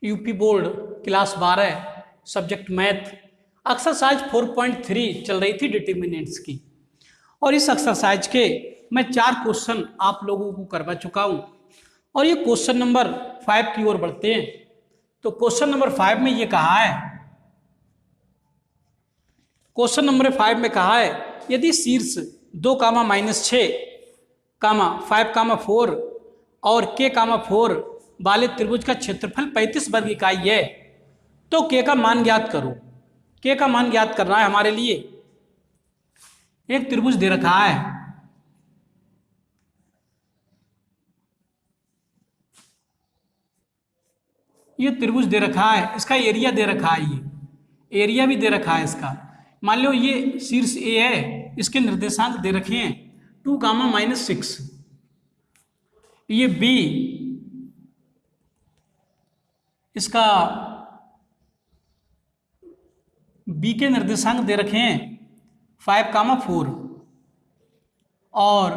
UP board class 12 subject math exercise 4.3 चल रही थी डिटर्मिनेंट्स की। और इस एक्सरसाइज के मैं 4 क्वेश्चन आप लोगों को करवा चुका हूं और ये क्वेश्चन नंबर 5 की ओर बढ़ते हैं। तो क्वेश्चन नंबर 5 में ये कहा है, क्वेश्चन नंबर 5 में कहा है यदि शीर्ष 2 कामा -6 कामा 5 कामा 4 और k कामा 4 वाले त्रिभुज का क्षेत्रफल 35 वर्ग इकाई है तो k का मान ज्ञात करो। k का मान ज्ञात करना है हमारे लिए। एक त्रिभुज दे रखा है, ये त्रिभुज दे रखा है, इसका एरिया दे रखा है, ये एरिया भी दे रखा है इसका। मान लो ये शीर्ष ए है, इसके निर्देशांक दे रखे हैं 2 कामा -6, ये बी, इसका बी के निर्देशांक दे रखे हैं 5 कामा 4 और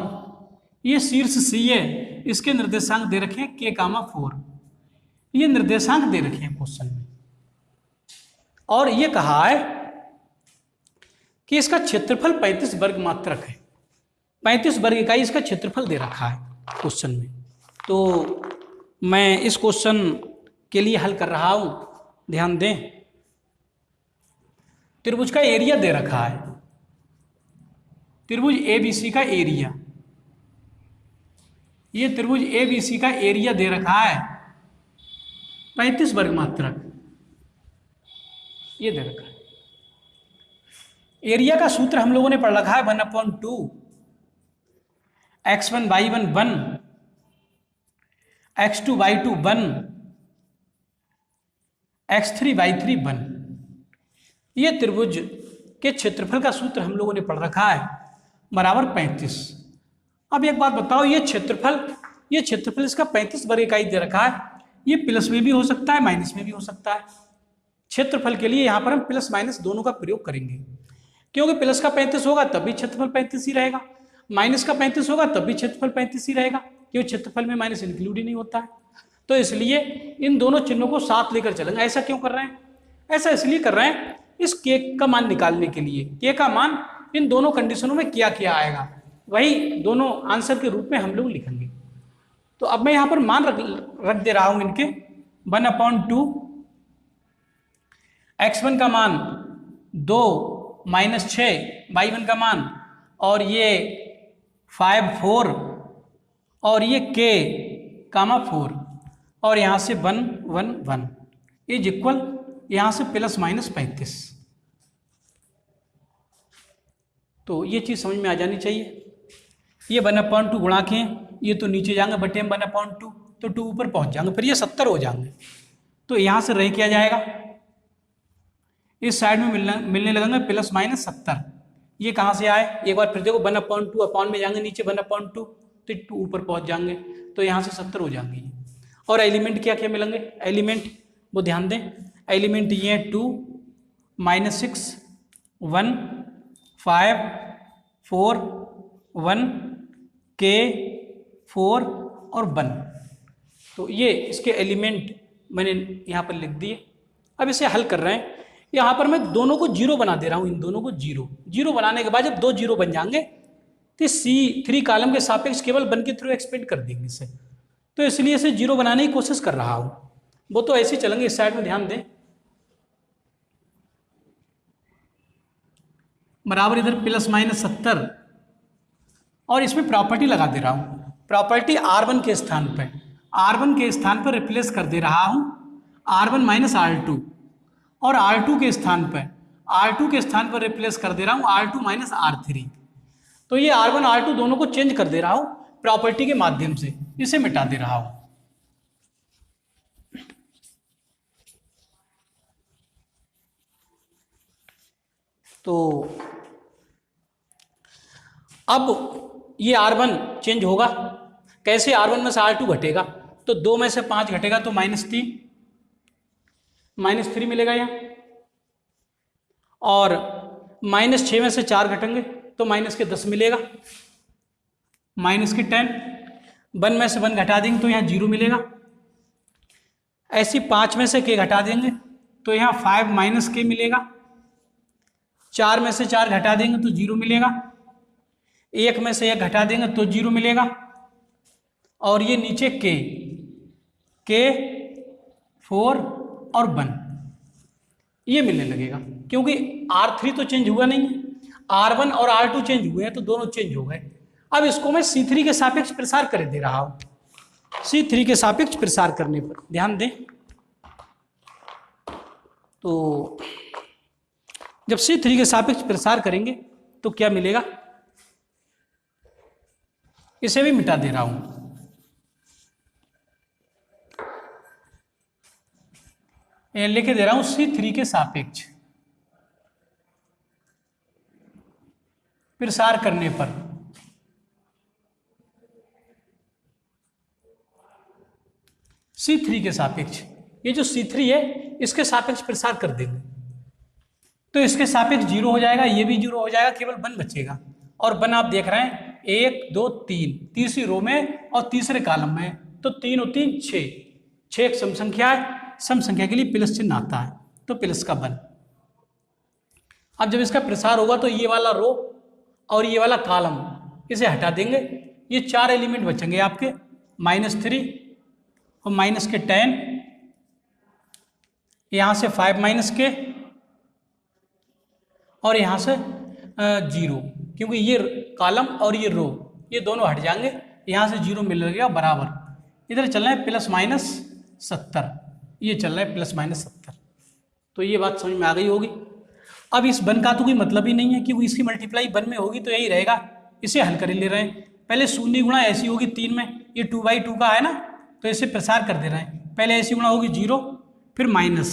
ये शीर्ष सी है, इसके निर्देशांक दे रखे हैं k कामा 4। ये निर्देशांक दे रखे हैं क्वेश्चन में और ये कहा है कि इसका क्षेत्रफल 35 वर्ग मात्रक है, 35 वर्ग इकाई इसका क्षेत्रफल दे रखा है क्वेश्चन में। तो मैं इस क्वेश्चन के लिए हल कर रहा हूं, ध्यान दें। त्रिभुज का एरिया दे रखा है, त्रिभुज एबीसी का एरिया, ये त्रिभुज एबीसी का एरिया दे रखा है 35 वर्ग मात्रक, ये दे रखा है। एरिया का सूत्र हम लोगों ने पढ़ रखा है 1/2 x1 y1 1 x2 y2 1 x3 y3 1। ये त्रिभुज के क्षेत्रफल का सूत्र हम लोगों ने पढ़ रखा है बराबर 35। अब एक बात बताओ, ये क्षेत्रफल इसका 35 वर्ग इकाई दे रखा है, ये प्लस में भी हो सकता है माइनस में भी हो सकता है। क्षेत्रफल के लिए यहाँ पर हम प्लस माइनस दोनों का प्रयोग करेंगे, क्योंकि प्लस का 35 होगा तब भी क्षेत्रफल 35 ही रहेगा, माइनस का 35 होगा तब भी क्षेत्रफल 35 ही रहेगा, क्योंकि क्षेत्रफल में माइनस इंक्लूड ही नहीं होता है। तो इसलिए इन दोनों चिन्हों को साथ लेकर चलेंगे। ऐसा क्यों कर रहे हैं? ऐसा इसलिए कर रहे हैं इस के का मान निकालने के लिए। के का मान इन दोनों कंडीशनों में क्या क्या आएगा वही दोनों आंसर के रूप में हम लोग लिखेंगे। तो अब मैं यहां पर मान रख दे रहा हूं इनके 1/2 x1 का मान 2 -6 y1 का मान और ये 5 4 और ये k कामा 4 और यहां से 1 1 1 इज इक्वल यहां से प्लस माइनस 35। तो ये चीज समझ में आ जानी चाहिए। ये 1/2 गुणा के ये तो नीचे जाएंगे बटे में 1/2 तो 2 ऊपर पहुंच जाएंगे, फिर ये 70 हो जाएंगे। तो यहां से रह क्या जाएगा, इस साइड में मिलने लगेंगे प्लस माइनस 70। ये कहां से आए एक बार फिर देखो, 1/2 अपॉन में जाएंगे नीचे 1/2 तो 2 ऊपर पहुंच जाएंगे, तो यहां से 70 हो जाएंगे। और एलिमेंट क्या क्या मिलेंगे, एलिमेंट वो ध्यान दें, एलिमेंट ये 2 -6 1 5 4 1 k 4 और 1। तो ये इसके एलिमेंट मैंने यहाँ पर लिख दिए। अब इसे हल कर रहे हैं, यहाँ पर मैं दोनों को 0 बना दे रहा हूँ, इन दोनों को 0 बनाने के बाद जब 2 0 बन जाएंगे तो C3 कॉलम के सापेक्ष केवल 1 के थ्रू एक्सपेंड कर देंगे इसे। तो इसलिए इसे 0 बनाने की कोशिश कर रहा हूँ, वो तो ऐसे ही चलेंगे। इस साइड में ध्यान दें, बराबर इधर प्लस माइनस 70 और इसमें प्रॉपर्टी लगा दे रहा हूं। प्रॉपर्टी R1 के स्थान पर रिप्लेस कर दे रहा हूं R1 माइनस R2 और R2 के स्थान पर रिप्लेस कर दे रहा हूं R2 माइनस R3। तो ये R1 R2 दोनों को चेंज कर दे रहा हूं प्रॉपर्टी के माध्यम से, इसे मिटा दे रहा हूं। तो अब ये R1 चेंज होगा कैसे, R1 में से R2 घटेगा तो 2 में से 5 घटेगा तो -3 मिलेगा यहाँ, और -6 में से 4 घटेंगे तो -10 मिलेगा, -10 1 में से 1 घटा देंगे तो यहाँ 0 मिलेगा। ऐसी 5 में से k घटा देंगे तो यहाँ 5 माइनस k मिलेगा। 4 में से 4 घटा देंगे तो 0 मिलेगा। 1 में से 1 घटा देंगे तो 0 मिलेगा। और ये नीचे k 4 और 1 ये मिलने लगेगा, क्योंकि R3 तो चेंज हुआ नहीं है, R1 और R2 चेंज हुए हैं तो दोनों चेंज हो गए। अब इसको मैं C3 के सापेक्ष प्रसार कर दे रहा हूं। C3 के सापेक्ष प्रसार करने पर ध्यान दें तो जब C3 के सापेक्ष प्रसार करेंगे तो क्या मिलेगा, इसे भी मिटा दे रहा हूं। लिख दे रहा हूं C3 के सापेक्ष प्रसार करने पर C3 के सापेक्ष, ये जो C3 है इसके सापेक्ष प्रसार कर देंगे तो इसके सापेक्ष 0 हो जाएगा, ये भी 0 हो जाएगा, केवल 1 बचेगा। और 1 आप देख रहे हैं 1 2 3 तीसरी रो में और तीसरे कॉलम में, तो 3 और 3 6, 6 एक सम संख्या है, सम संख्या के लिए प्लस चिन्ह आता है तो प्लस का 1। अब जब इसका प्रसार होगा तो ये वाला रो और ये वाला कॉलम इसे हटा देंगे, ये 4 एलिमेंट बचेंगे आपके, -3 और माइनस के 10, यहाँ से 5 माइनस के और यहाँ से 0, क्योंकि ये कॉलम और ये रो ये दोनों हट जाएंगे, यहाँ से 0 मिल गया बराबर। इधर चल रहा है +/70, ये चल रहा है +/70। तो ये बात समझ में आ गई होगी। अब इस 1 का तो कोई मतलब ही नहीं है क्योंकि इसकी मल्टीप्लाई 1 में होगी तो यही रहेगा, इसे हल कर ले रहे हैं। पहले 0 गुणा ऐसी होगी 3 में, ये 2/2 का है ना तो इसे प्रसार कर दे रहे हैं। पहले ऐसी गुणा होगी 0, फिर माइनस,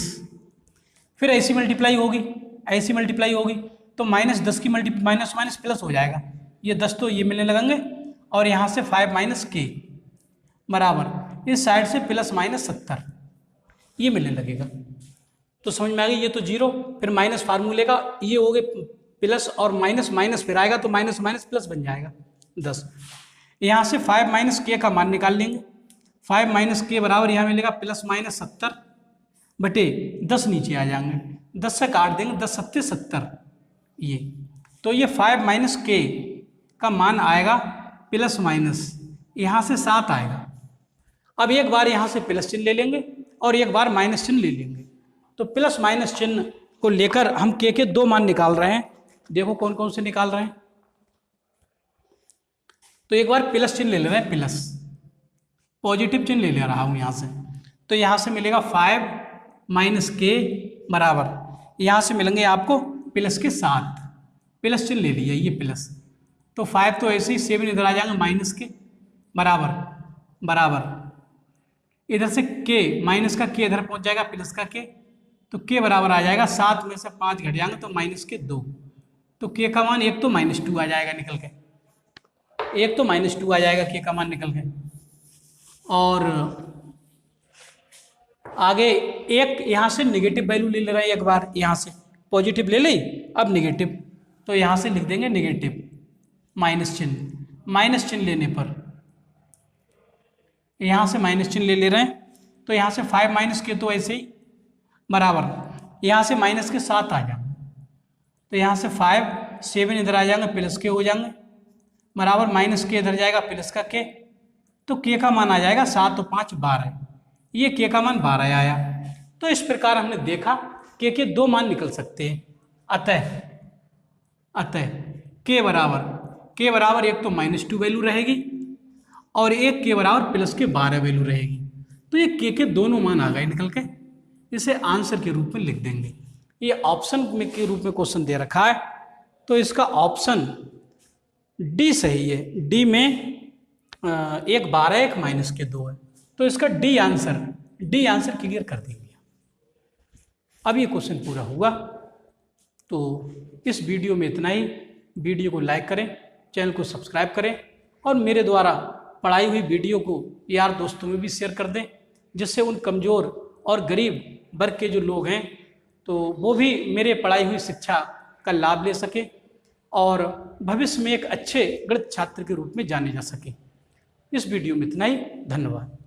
फिर ऐसी मल्टीप्लाई होगी, ऐसी मल्टीप्लाई होगी तो -10 की माइनस माइनस प्लस हो जाएगा, ये 10 तो ये मिलने लगेंगे और यहाँ से 5 माइनस k बराबर इस साइड से +/70 ये मिलने लगेगा। तो समझ में आ गई, ये तो 0 फिर माइनस फार्मूले का ये हो गए प्लस और माइनस, माइनस फिर आएगा तो माइनस माइनस प्लस बन जाएगा 10। यहाँ से 5 माइनस k का मान निकाल लेंगे, 5 माइनस k बराबर यहाँ मिलेगा +/70 बटे 10 नीचे आ जाएंगे, 10 से काट देंगे, 10 7 70 ये, तो ये 5 माइनस k का मान आएगा प्लस माइनस यहाँ से 7 आएगा। अब एक बार यहाँ से प्लस चिन्ह ले लेंगे और एक बार माइनस चिन्ह ले लेंगे, तो प्लस माइनस चिन्ह को लेकर हम k के 2 मान निकाल रहे हैं। देखो कौन कौन से निकाल रहे हैं, तो एक बार प्लस चिन्ह ले ले रहे हैं, प्लस पॉजिटिव चिन्ह ले ले रहा हूँ यहाँ से, तो यहाँ से मिलेगा 5 माइनस k बराबर यहाँ से मिलेंगे आपको प्लस के 7, प्लस चिन्ह ले लिया ये प्लस, तो 5 तो ऐसे ही 7 इधर आ जाएंगे माइनस के बराबर इधर से k माइनस का k इधर पहुंच जाएगा प्लस का k, तो k बराबर आ जाएगा 7 में से 5 घट जाएंगे तो माइनस के 2, तो k का मान एक तो -2 आ जाएगा निकल के, एक तो -2 आ जाएगा k का मान निकल के। और आगे एक यहाँ से नेगेटिव वैल्यू ले रहे हैं, एक बार यहाँ से पॉजिटिव ले ली अब नेगेटिव, तो यहाँ से लिख देंगे नेगेटिव माइनस चिन्ह लेने पर यहाँ से माइनस चिन्ह ले रहे हैं, तो यहाँ से 5 माइनस के तो ऐसे ही बराबर यहाँ से माइनस के 7 आ जाएंगे, तो यहाँ से 5 7 इधर आ जाएंगे प्लस के हो जाएंगे बराबर माइनस के इधर जाएगा प्लस का के, तो के का मान आ जाएगा 7 और 5 12, ये के का मान 12 आया। तो इस प्रकार हमने देखा के 2 मान निकल सकते हैं। अतः के बराबर एक तो -2 वैल्यू रहेगी और एक के बराबर प्लस के 12 वैल्यू रहेगी, तो ये के दोनों मान आ गए निकल के, इसे आंसर के रूप में लिख देंगे। ये ऑप्शन में के रूप में क्वेश्चन दे रखा है, तो इसका ऑप्शन डी सही है। डी में एक 12 एक -2 है, तो इसका डी आंसर क्लियर कर देंगे। अब ये क्वेश्चन पूरा हुआ। तो इस वीडियो में इतना ही। वीडियो को लाइक करें, चैनल को सब्सक्राइब करें और मेरे द्वारा पढ़ाई हुई वीडियो को यार दोस्तों में भी शेयर कर दें, जिससे उन कमज़ोर और गरीब वर्ग के जो लोग हैं तो वो भी मेरे पढ़ाई हुई शिक्षा का लाभ ले सके और भविष्य में एक अच्छे गणित छात्र के रूप में जाने जा सके। इस वीडियो में इतना ही। धन्यवाद।